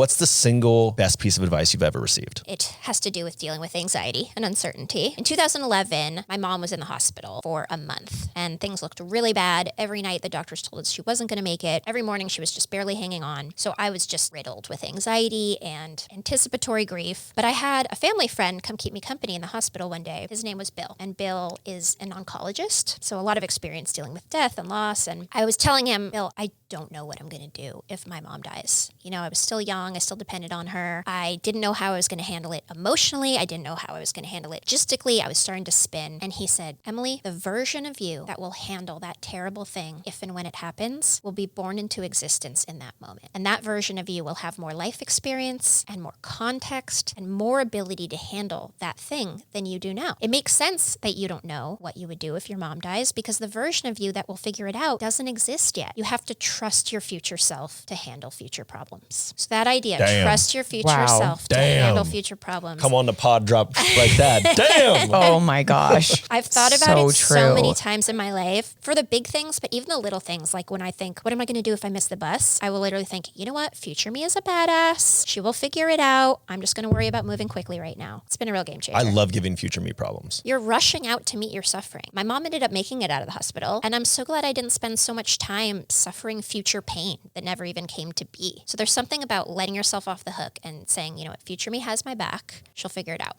What's the single best piece of advice you've ever received? It has to do with dealing with anxiety and uncertainty. In 2011, my mom was in the hospital for a month and things looked really bad. Every night the doctors told us she wasn't going to make it. Every morning she was just barely hanging on. So I was just riddled with anxiety and anticipatory grief. But I had a family friend come keep me company in the hospital one day. His name was Bill, and Bill is an oncologist. So a lot of experience dealing with death and loss. And I was telling him, Bill, I don't know what I'm going to do if my mom dies. You know, I was still young. I still depended on her. I didn't know how I was going to handle it emotionally. I didn't know how I was going to handle it logistically. I was starting to spin. And he said, Emily, the version of you that will handle that terrible thing, if and when it happens, will be born into existence in that moment. And that version of you will have more life experience and more context and more ability to handle that thing than you do now. It makes sense that you don't know what you would do if your mom dies because the version of you that will figure it out doesn't exist yet. You have to trust your future self to handle future problems. So that idea, trust your future self to handle future problems. Come on the pod drop like that. Damn. Oh my gosh. I've thought about it so many times in my life for the big things, but even the little things, like when I think, what am I going to do if I miss the bus? I will literally think, you know what? Future me is a badass. She will figure it out. I'm just going to worry about moving quickly right now. It's been a real game changer. I love giving future me problems. You're rushing out to meet your suffering. My mom ended up making it out of the hospital, and I'm so glad I didn't spend so much time suffering future pain that never even came to be. So there's something about letting yourself off the hook and saying, you know what, future me has my back. She'll figure it out.